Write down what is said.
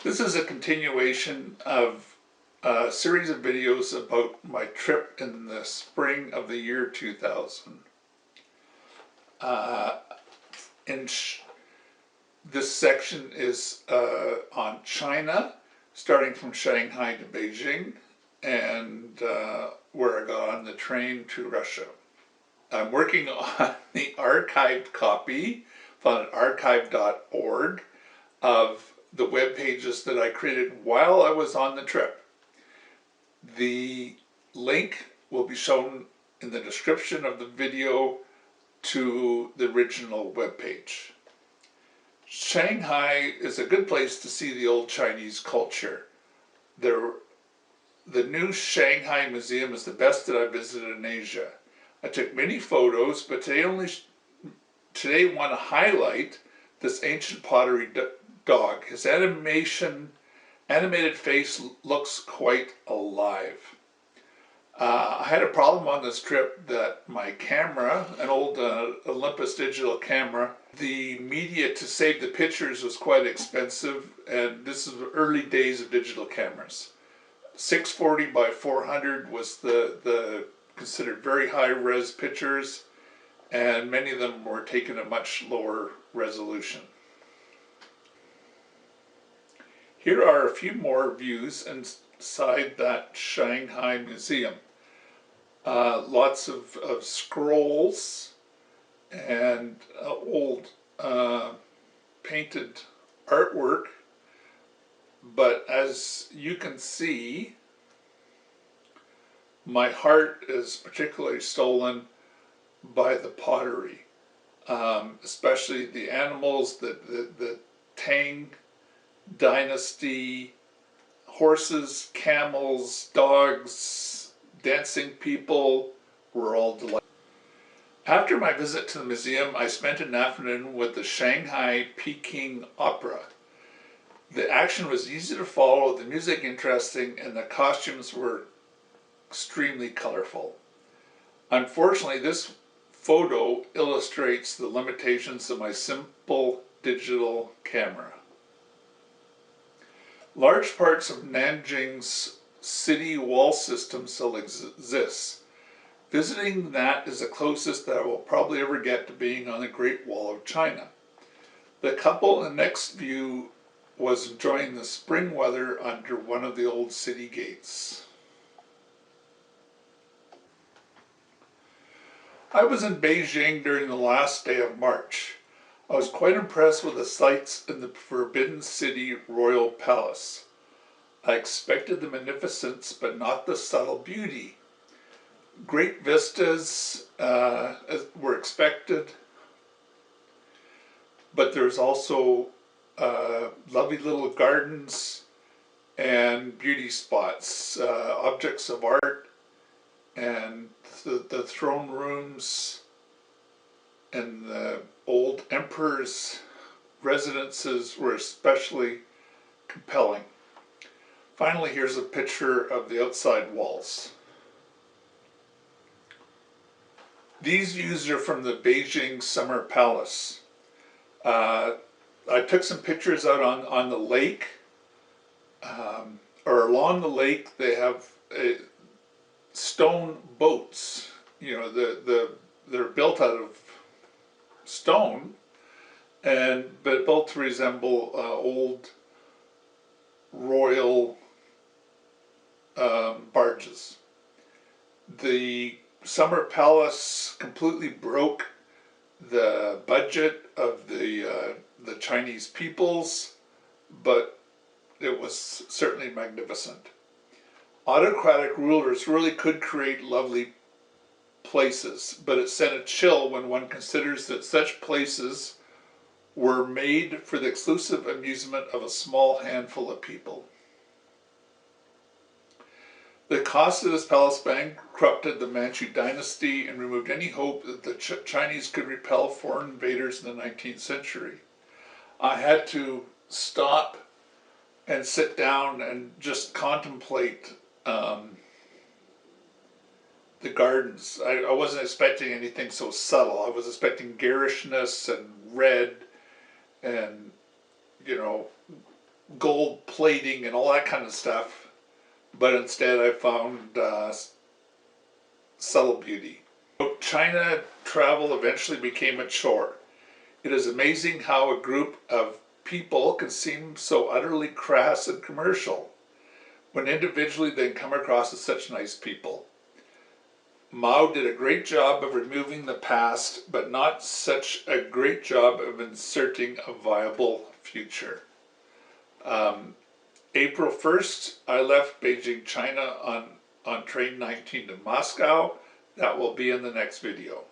This is a continuation of a series of videos about my trip in the spring of the year 2000. This section is on China, starting from Shanghai to Beijing, and where I got on the train to Russia. I'm working on the archived copy, found at archive.org, of the web pages that I created while I was on the trip. The link will be shown in the description of the video to the original web page. Shanghai is a good place to see the old Chinese culture. The new Shanghai Museum is the best that I visited in Asia. I took many photos, but today want to highlight this ancient pottery dog. His animated face looks quite alive. I had a problem on this trip that my camera, an old Olympus digital camera, the media to save the pictures was quite expensive, and this is the early days of digital cameras. 640 by 400 was the considered very high res pictures, and many of them were taken at much lower resolution. Here are a few more views inside that Shanghai Museum. Lots of scrolls and old painted artwork, but as you can see, my heart is particularly stolen by the pottery, especially the animals, the Tang dynasty, horses, camels, dogs, dancing people were all delighted. After my visit to the museum, I spent an afternoon with the Shanghai Peking Opera. The action was easy to follow, the music interesting, and the costumes were extremely colorful. Unfortunately, this photo illustrates the limitations of my simple digital camera. Large parts of Nanjing's city wall system still exists. Visiting that is the closest that I will probably ever get to being on the Great Wall of China. The couple in the next view was enjoying the spring weather under one of the old city gates. I was in Beijing during the last day of March. I was quite impressed with the sights in the Forbidden City Royal Palace. I expected the magnificence, but not the subtle beauty. Great vistas were expected, but there's also lovely little gardens and beauty spots, objects of art, and the throne rooms and the old emperor's residences were especially compelling. Finally, here's a picture of the outside walls. These views are from the Beijing Summer Palace. I took some pictures out on the lake, or along the lake. They have stone boats. You know, they're built out of stone, but built to resemble old royal barges. The Summer Palace completely broke the budget of the Chinese peoples, but it was certainly magnificent. Autocratic rulers really could create lovely places, but it sent a chill when one considers that such places were made for the exclusive amusement of a small handful of people. The cost of this palace bankrupted the Manchu dynasty and removed any hope that the Chinese could repel foreign invaders in the 19th century. I had to stop and sit down and just contemplate the gardens. I wasn't expecting anything so subtle. I was expecting garishness and red and, you know, gold plating and all that kind of stuff, but instead I found subtle beauty. China travel eventually became a chore. It is amazing how a group of people can seem so utterly crass and commercial, when individually they come across as such nice people. Mao did a great job of removing the past, but not such a great job of inserting a viable future. April 1st, I left Beijing, China on train 19 to Moscow. That will be in the next video.